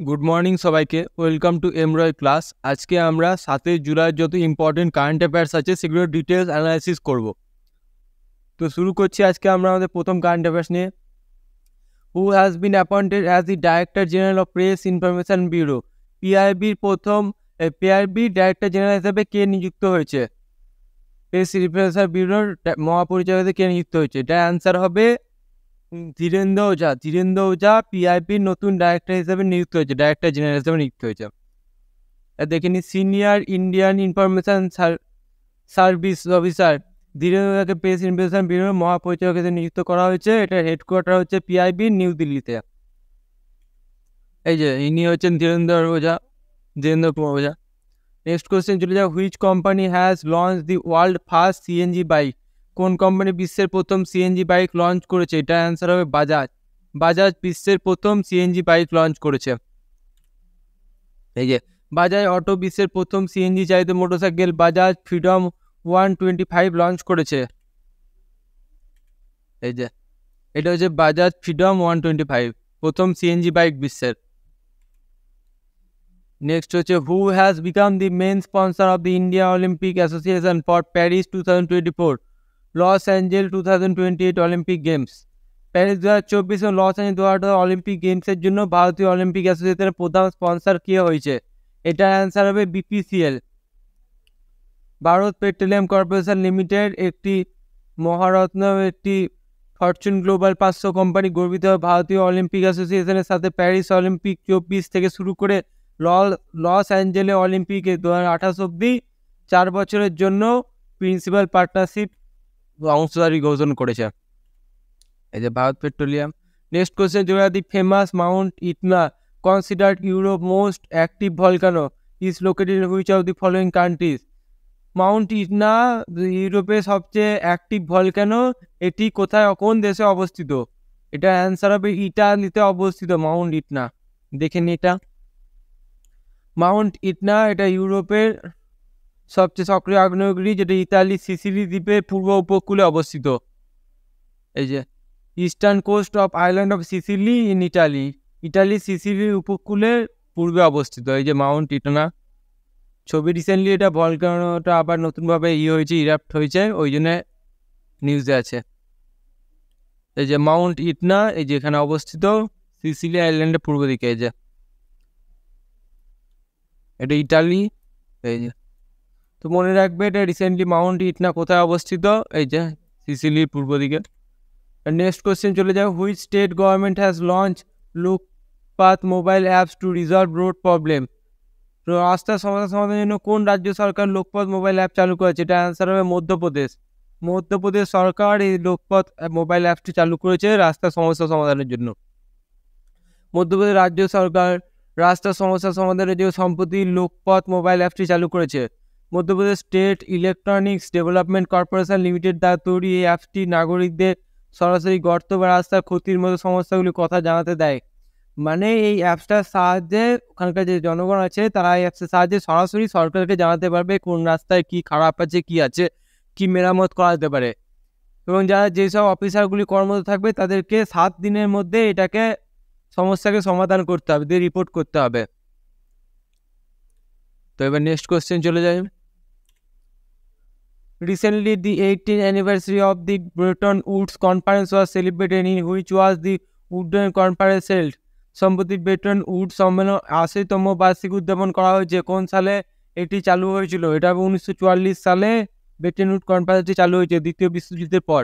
Good morning সবাইকে, welcome to এমরয় class. আজকে আমরা 7 জুলাই যত ইম্পর্টেন্ট কারেন্ট অ্যাফেয়ার্স আছে সেগুলো ডিটেলস অ্যানালাইসিস করব। তো শুরু করছি আজকে আমরা আমাদের প্রথম কারেন্ট অ্যাফেয়ার্স নিয়ে। Who has been appointed as the director general of press information bureau? পিআইবির ডাইরেক্টর জেনারেল হিসেবে কে নিযুক্ত হয়েছে? প্রেস ইনফরমেশন ব্যুরোর মহাপরিচালক কে নিযুক্ত হয়েছে? এটা অ্যান্সার হবে ধীরেন্দ্র ওঝা। ধীরেন্দ্র ওঝা পিআইবির নতুন ডাইরেক্টর হিসেবে নিযুক্ত হয়েছে, ডাইরেক্টর জেনারেল হিসেবে নিযুক্ত হয়েছে। দেখে নি, senior Indian information service officer Dhirendra ওঝাকে প্রেস ইনফরমেশন ব্যুরোর মহাপরিচালক হিসেবে নিযুক্ত করা হয়েছে। এটার হেডকোয়ার্টার হচ্ছে পিআইবি নিউ দিল্লিতে। এই যে ইনি হচ্ছেন ধীরেন্দ্র কুমার ওঝা। নেক্সট কোয়েশ্চেন চলে যাও। Which company has launch the world first CNG bike? কোন কোম্পানি বিশ্বের প্রথম সিএনজি বাইক লঞ্চ করেছে? এটা অ্যান্সার হবে বাজাজ। বাজাজ বিশ্বের প্রথম সিএনজি বাইক লঞ্চ করেছে। এই যে বাজাজ অটো বিশ্বের প্রথম সিএনজি চালিত মোটরসাইকেল বাজাজ ফ্রিডম 125 লঞ্চ করেছে। এই যে এটা হচ্ছে বাজাজ ফ্রিডম 125, প্রথম সিএনজি বাইক বিশ্বের। নেক্সট হচ্ছে, who has become the main sponsor of the India Olympic Association for Paris 2024, Los 2028 Olympic games? Paris 2024 ও লস অ্যাঞ্জেল 2028 অলিম্পিক গেমসের জন্য ভারতীয় অলিম্পিক অ্যাসোসিয়েশনের প্রধান স্পন্সর কে হয়েছে? এটার অ্যান্সার হবে BPCL. Bharat petroleum corporation limited একটি মহারত্ন, একটি ফরচুন গ্লোবাল 500 কোম্পানি গর্বিত ভারতীয় অলিম্পিক অ্যাসোসিয়েশনের সাথে প্যারিস অলিম্পিক 24 থেকে শুরু করে লস অ্যাঞ্জেলে অলিম্পিকে 2028 অব্দি 4 বছরের জন্য প্রিন্সিপাল পার্টনারশিপ অংশীদারি ঘোষণা করেছে। এই যে Bharat petroleum. Next question, the famous Mount Itna considered Europe most active volcano is located in which of the following countries? Mount Itna ইউরোপের সবচেয়ে অ্যাক্টিভ ভলকানো, এটি কোথায়, কোন দেশে অবস্থিত? এটা অ্যান্সার হবে ইটালিতে অবস্থিত মাউন্ট ইটনা। দেখেন এটা মাউন্ট ইটনা, এটা ইউরোপের সবচেয়ে সক্রিয় আগ্নেয়গিরি, যেটা ইতালি সিসিলি দ্বীপের পূর্ব উপকূলে অবস্থিত। এই যে eastern coast of island of Sicily in Italy, Italy সিসিলির উপকূলের পূর্বে অবস্থিত। এই যে মাউন্ট ইটনা ছবি, রিসেন্টলি এটা ভলকানোটা আবার নতুনভাবে হয়েছে, ইরাপ্ট হয়েছে, ওই জন্য নিউজে আছে। এই যে মাউন্ট ইটনা, এই যে এখানে অবস্থিত সিসিলি আইল্যান্ডের পূর্ব দিকে। এই যে এটা ইটালি। এই যে তো মনে রাখবে এটা রিসেন্টলি মাউন্ট ইটনা কোথায় অবস্থিত? এই যে সিসিলির পূর্ব দিকে। নেক্সট কোয়েশ্চেন চলে যাও। Which state government has launch Lokpath mobile apps to resolve road problem? রাস্তার সমস্যার সমাধানের জন্য কোন রাজ্য সরকার লোকপথ মোবাইল অ্যাপ চালু করেছে? এটা অ্যান্সার হবে মধ্যপ্রদেশ। মধ্যপ্রদেশ সরকার এই লোকপথ মোবাইল অ্যাপটি চালু করেছে রাস্তার সমস্যা সমাধানের জন্য। মধ্যপ্রদেশ রাজ্য সরকার রাস্তার সমস্যা সমাধানের জন্য সম্প্রতি লোকপথ মোবাইল অ্যাপটি চালু করেছে। Madhya Pradesh state electronics development corporation limited দ্বারা তৈরি এই অ্যাপটি নাগরিকদের সরাসরি গর্ত বা রাস্তার ক্ষতির মতো সমস্যাগুলির কথা জানাতে দেয়। মানে এই অ্যাপসটার সাহায্যে ওখানকার যে জনগণ আছে তারা এই অ্যাপসের সাহায্যে সরাসরি সরকারকে জানাতে পারবে কোন রাস্তায় কি খারাপ আছে, কি আছে, কি মেরামত করা যেতে পারে। এবং যারা যেসব অফিসারগুলি কর্মরত থাকবে তাদেরকে 7 দিনের মধ্যে এটাকে সমস্যাকে সমাধান করতে হবে, দিয়ে রিপোর্ট করতে হবে। তো এবার নেক্সট কোয়েশ্চেন চলে যায়। Recently the 18th anniversary of the Bretton Woods conference was celebrated in which was the wooden conference held? সম্প্রতি ব্রেটন উড সম্মেলন 80তম বার্ষিক উদযাপন করা হয়েছে। কোন সালে এটি চালু হয়েছিল? এটা 1944 সালে ব্রেটন উড কনফারেন্সটি চালু হয়েছে, দ্বিতীয় বিশ্বযুদ্ধের পর।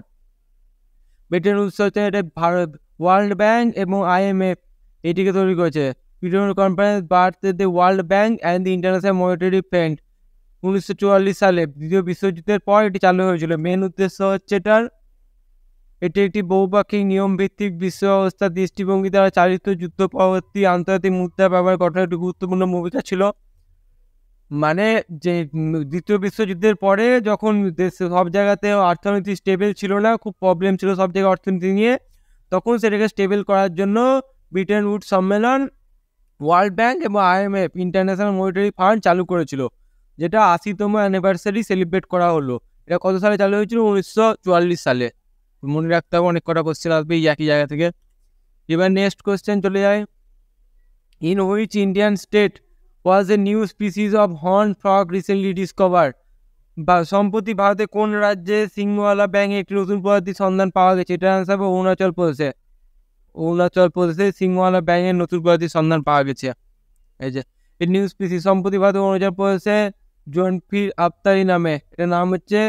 ব্রেটন উডস হচ্ছে এটা ভারত, ওয়ার্ল্ড ব্যাংক এবং IMF এটিকে তৈরি করেছে। Bretton Wood conference birth the World Bank and the International Monetary Fund 1944 সালে দ্বিতীয় বিশ্বযুদ্ধের পর এটি চালু হয়েছিল। মেন উদ্দেশ্য হচ্ছে এটি একটি বহুপাক্ষিক নিয়ম ভিত্তিক বিশ্ব ব্যবস্থার দৃষ্টিভঙ্গি দ্বারা চালিত যুদ্ধ পরবর্তী আন্তর্জাতিক মুদ্রা ব্যবহার গঠনের একটি গুরুত্বপূর্ণ ভূমিকা ছিল। মানে যে দ্বিতীয় বিশ্বযুদ্ধের পরে যখন দেশে সব জায়গাতে অর্থনীতি স্টেবল ছিল না, খুব প্রবলেম ছিল সব জায়গায় অর্থনীতি নিয়ে, তখন সেটাকে স্টেবল করার জন্য ব্রিটেন উড সম্মেলন, ওয়ার্ল্ড ব্যাংক এবং IMF ইন্টারন্যাশনাল মনিটারি ফান্ড চালু করেছিল, যেটা 80তম অ্যানিভার্সারি সেলিব্রেট করা হলো। এটা কত সালে চালু হয়েছিল? 1944 সালে। মনে রাখতে হবে, অনেক কটা কোশ্চেন আসবে এই একই জায়গা থেকে। এবার নেক্সট কোশ্চেন চলে যায়। In which Indian state was a new species of horned frog recently discovered? বা সম্প্রতি ভারতে কোন রাজ্যে সিংহওয়ালা ব্যাঙ একটি নতুন প্রজাতির সন্ধান পাওয়া গেছে? এটা আনসার হবে অরুণাচল প্রদেশে। অরুণাচল প্রদেশে সিংহওয়ালা ব্যাঙের নতুন প্রজাতির সন্ধান পাওয়া গেছে। এই যে এই নিউ স্পিসিস সম্প্রতি ভারতে অরুণাচল প্রদেশে জোনফিল আফতারি নামে, এটার নাম হচ্ছে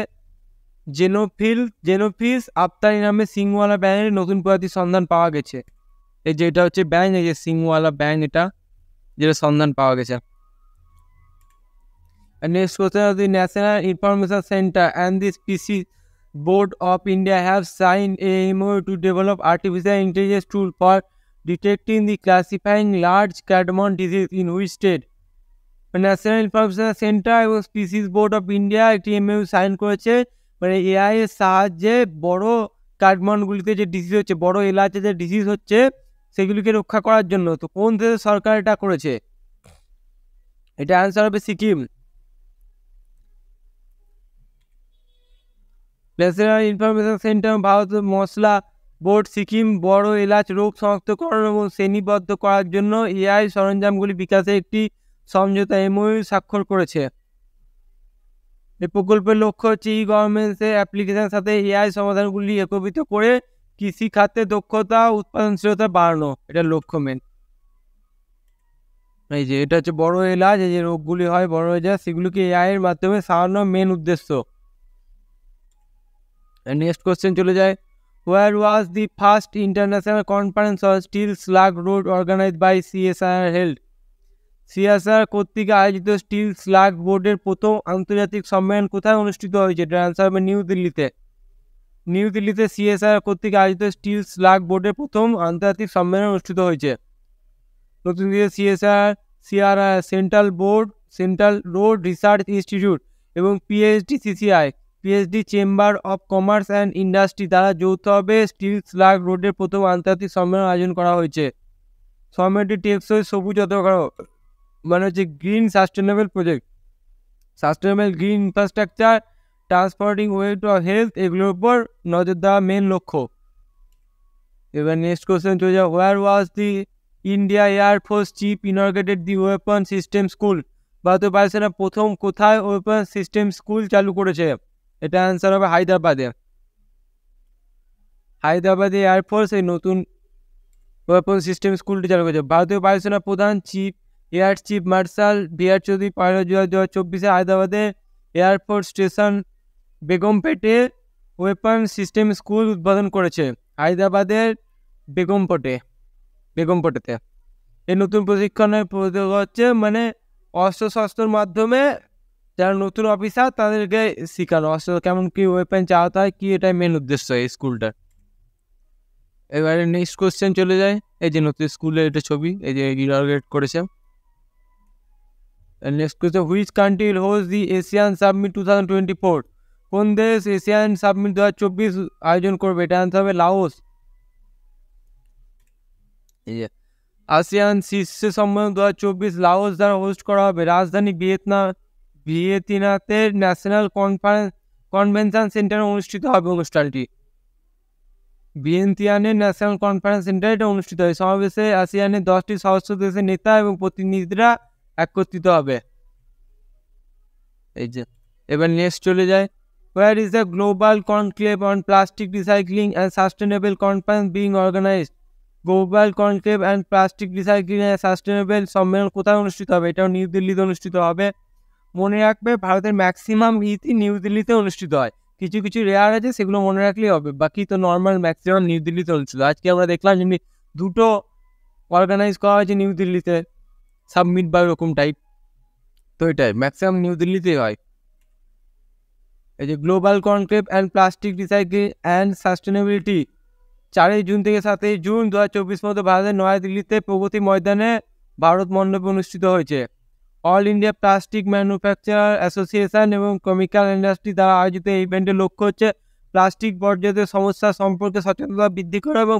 জেনোফিস আফতারি নামে সিংহওয়ালা ব্যাঙের নতুন প্রজাতির সন্ধান পাওয়া গেছে। এই যে এটা হচ্ছে ব্যাঙ, এই যে সিংহওয়ালা ব্যাঙ, এটা যেটা সন্ধান পাওয়া গেছে। Next question of the National Information Center and the Species Board of India have signed a MOU to develop artificial intelligence tool for detecting the classifying large cardamom disease in which state? National information centre এবং species board of India একটি MoU sign করেছে, মানে AI এর সাহায্যে বড় কার্ডমনগুলিতে যে disease হচ্ছে, বড় এলাচে যে ডিজিজ হচ্ছে সেগুলিকে রক্ষা করার জন্য। তো কোন দেশের সরকার এটা করেছে? এটা অ্যান্সার হবে সিকিম। ন্যাশনাল ইনফরমেশন সেন্টার ভারতের মশলা বোর্ড সিকিম বড় এলাচ রোগ শনাক্তকরণ এবং শ্রেণীবদ্ধ করার জন্য এআই সরঞ্জামগুলি বিকাশে একটি সমঝোতা এমওইউ স্বাক্ষর করেছে। এই প্রকল্পের লক্ষ্য হচ্ছে ই গভর্নমেন্টসের অ্যাপ্লিকেশনের সাথে এআই সমাধানগুলি একত্রিত করে কৃষি খাতে দক্ষতা উৎপাদনশীলতা বাড়ানো, এটা লক্ষ্য মেন। এই যে এটা হচ্ছে বড় এলাচ, এই যে রোগগুলি হয় বড় হয়ে যায় সেগুলিকে এআই এর মাধ্যমে সারানোর মেন উদ্দেশ্য। নেক্সট কোশ্চেন চলে যায়, where was the first international conference on steel slag road organized by CSIR held? CSR কর্তৃক আয়োজিত স্টিল স্লাগ বোর্ডের প্রথম আন্তর্জাতিক সম্মেলন কোথায় অনুষ্ঠিত হয়েছে? এটার আনসার হবে নিউ দিল্লিতে। নিউ দিল্লিতে সিএসআর কর্তৃক আয়োজিত স্টিল স্লাগ বোর্ডের প্রথম আন্তর্জাতিক সম্মেলন অনুষ্ঠিত হয়েছে। নতুন Delhi CRI central road research institute এবং PHD chamber of commerce and industry দ্বারা যৌথভাবে স্টিল স্লাগ রোডের প্রথম আন্তর্জাতিক সম্মেলন আয়োজন করা হয়েছে। সম্মেলনটি টেকসই সবুজ মানে হচ্ছে green sustainable project, sustainable green infrastructure, transporting way to health, এগুলোর উপর নজর দেওয়া মেন লক্ষ্য। এবার নেক্সট কোশ্চেন চলে যাও, where was the India air force chief inaugurated the weapon system school? ভারতীয় বায়ুসেনা প্রথম কোথায় ওয়েপন সিস্টেম স্কুল চালু করেছে? এটা অ্যান্সার হবে হায়দ্রাবাদে। হায়দ্রাবাদে এয়ারফোর্স এই নতুন ওয়েপন সিস্টেম স্কুলটি চালু করেছে। ভারতীয় বায়ুসেনা প্রধান air chief marshal B R. Chaudhari 15 July 2024 হায়দ্রাবাদে এয়ারফোর্স স্টেশন বেগমপেটে ওয়েপন সিস্টেম স্কুল উদ্বোধন করেছে। হায়দ্রাবাদের বেগমপটেতে এই নতুন প্রশিক্ষণের হচ্ছে মানে অস্ত্রশস্ত্রের মাধ্যমে যারা নতুন অফিসার তাদেরকে শেখানো অস্ত্র কেমন কি ওয়েপন চালাতে হয় কি, এটাই মেন উদ্দেশ্য এই স্কুলটার। এবারে নেক্সট কোশ্চেন চলে যায়, এই যে নতুন স্কুলের এটা ছবি, এই যে ইনঅর্গেট করেছে। Next question, which country will host the Asian submit 2024? কোন দেশ এশিয়ান সাবমিট 2024 আয়োজন করবে? এটা আনতে হবে লাওস। এই যে আসিয়ান শীর্ষ সম্মেলন 2024 লাওস দ্বারা হোস্ট করা হবে। রাজধানী ভিয়েতিনাতের ন্যাশনাল কনভেনশন সেন্টারে অনুষ্ঠিত হবে অনুষ্ঠানটি। ভিয়েতিয়ানের ন্যাশনাল কনফারেন্স সেন্টারে এটা অনুষ্ঠিত হয়। সমাবেশে আসিয়ানের 10টি সদস্য দেশের নেতা এবং প্রতিনিধিরা একত্রিত হবে। এই যে এবার নেক্সট চলে যায়, where is the global conclave on plastic recycling and sustainable conference being organized? Global conclave and plastic recycling and sustainable সম্মেলন কোথায় অনুষ্ঠিত হবে? এটাও নিউ দিল্লিতে অনুষ্ঠিত হবে। মনে রাখবে ভারতের ম্যাক্সিমাম ইতি নিউ দিল্লিতে অনুষ্ঠিত হয়, কিছু কিছু রেয়ার আছে সেগুলো মনে রাখলেই হবে, বাকি তো নর্মাল ম্যাক্সিমাম নিউ দিল্লিতে অনুষ্ঠিত। আজকে আমরা দেখলাম যেমনি দুটো অর্গানাইজ করা হয়েছে নিউ দিল্লিতে, সাবমিট বা এরকম টাইপ, তো এটাই ম্যাক্সিমাম নিউ দিল্লিতেই হয়। এই যে global conclave and plastic recycling and sustainability 4 June থেকে 7 জুন 2024 মধ্যে ভারতের নয়াদিল্লিতে প্রগতি ময়দানে ভারত মণ্ডপে অনুষ্ঠিত হয়েছে। All India plastic manufacturer association এবং কেমিক্যাল ইন্ডাস্ট্রি দ্বারা আয়োজিত এই ইভেন্টের লক্ষ্য হচ্ছে প্লাস্টিক বর্জ্যের সমস্যা সম্পর্কে সচেতনতা বৃদ্ধি করা এবং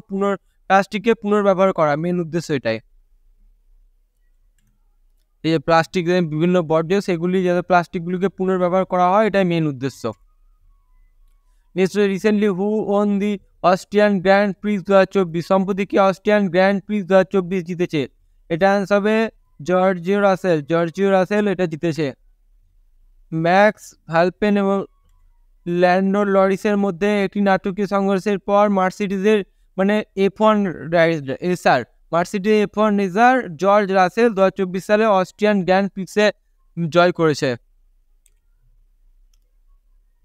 প্লাস্টিককে পুনর্ব্যবহার করা, মেন উদ্দেশ্য এটাই। এই যে প্লাস্টিক বিভিন্ন বর্জ্য সেগুলি যাতে প্লাস্টিকগুলিকে পুনর্ব্যবহার করা হয়, এটাই মেন উদ্দেশ্য। Next, recently who won the Austrian grand Prix 2024? সম্প্রতি কি অস্ট্রিয়ান গ্র্যান্ড প্রিক্স 2024 জিতেছে? এটা আনসার হবে জর্জিও রাসেল এটা জিতেছে। ম্যাক্স ভালপেন এবং ল্যান্ডো লরিসের মধ্যে একটি নাটকীয় সংঘর্ষের পর মার্সিডিজের মানে F1 racer Mercedes F1 racer George Russell 2024 সালে অস্ট্রিয়ান গ্র্যান্ড প্রিক্সে জয় করেছে।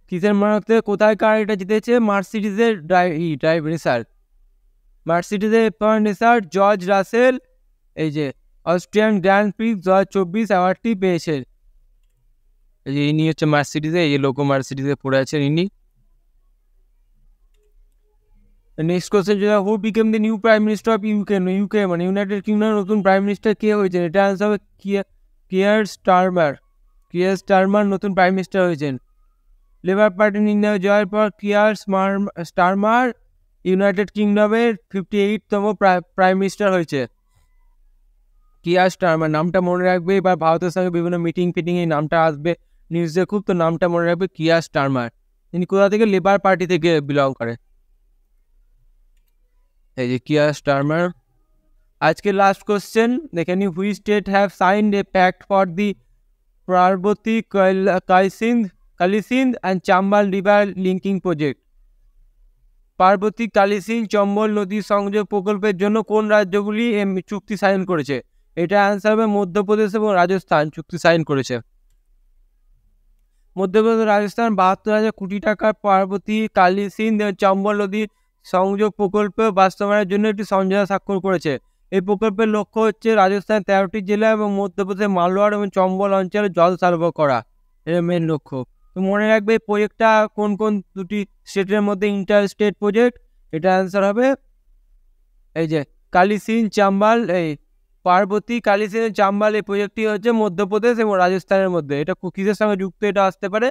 কিসের মারফতে কোথায় কার এটা জিতেছে? মার্সিডিজের রেসার মার্সিডিজের F1 রেসার জর্জ রাসেল এই যে অস্ট্রিয়ান গ্র্যান্ড প্রিক্স 2024 অ্যাওয়ার্ডটি পেয়েছে। এই যে ইনি হচ্ছে মার্সিডিজে, এই লোগো মার্সিডিজে পড়ে আছেন ইনি। নেক্সট কোশ্চেন যেটা, who became the new prime minister of UK মানে ইউনাইটেড কিংডমের নতুন প্রাইম মিনিস্টার কে হয়েছেন? এটা আনসার হবে কিয়ার স্টারমার নতুন প্রাইম মিনিস্টার হয়েছেন। লেবার পার্টি নির্ণয় জয়ের পর কিয়ার স্টারমার ইউনাইটেড কিংডমের 58তম প্রাইম মিনিস্টার হয়েছে। কিয়ার স্টারমার নামটা মনে রাখবে, এবার ভারতের সঙ্গে বিভিন্ন মিটিং এই নামটা আসবে নিউজে খুব, তো নামটা মনে রাখবে কিয়ার স্টারমার। তিনি কোথা থেকে? লেবার পার্টি থেকে বিলং করে। এই যে কিয়ার স্টারমার। আজকে লাস্ট কোশ্চেন দেখে নি, which state have signed a pact for the Parvati Kalisindh and Chambal river linking project? Parvati Kalisindh Chambal নদী সংযোগ প্রকল্পের জন্য কোন রাজ্যগুলি চুক্তি সাইন করেছে? এটা আনসার হবে মধ্যপ্রদেশ এবং রাজস্থান চুক্তি সাইন করেছে। মধ্যপ্রদেশ রাজস্থান 72,000 কোটি টাকার পার্বতী কালিসিন্ধ এবং চম্বল নদী সংযোগ প্রকল্প বাস্তবায়নের জন্য একটি সমঝোতা স্বাক্ষর করেছে। এই প্রকল্পের লক্ষ্য হচ্ছে রাজস্থান 13টি জেলা এবং মধ্যপ্রদেশের মালওয়ার এবং চম্বল অঞ্চলে জল সরবরাহ করা, এর মেন লক্ষ্য। তো মনে রাখবে এই প্রজেক্টটা কোন কোন দুটি স্টেটের মধ্যে ইন্টার স্টেট প্রজেক্ট। এটা অ্যান্সার হবে এই যে কালিসিন্ধ চাম্বল, এই পার্বতী কালিসিন্ধ চাম্বল এই প্রজেক্টটি হচ্ছে মধ্যপ্রদেশ এবং রাজস্থানের মধ্যে। এটা কিসের সঙ্গে যুক্ত? এটা আসতে পারে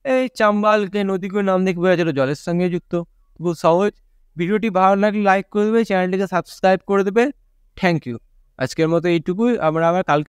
এই চাম্বলকে নদীগুলোর নাম দেখে বোঝা যাচ্ছে জলের সঙ্গে যুক্ত। খুব সহজ। ভিডিওটি ভালো লাগলে লাইক করে দেবে, চ্যানেলটিকে সাবস্ক্রাইব করে দেবে। Thank you. আজকের মতো এইটুকুই, আমরা আবার কালকে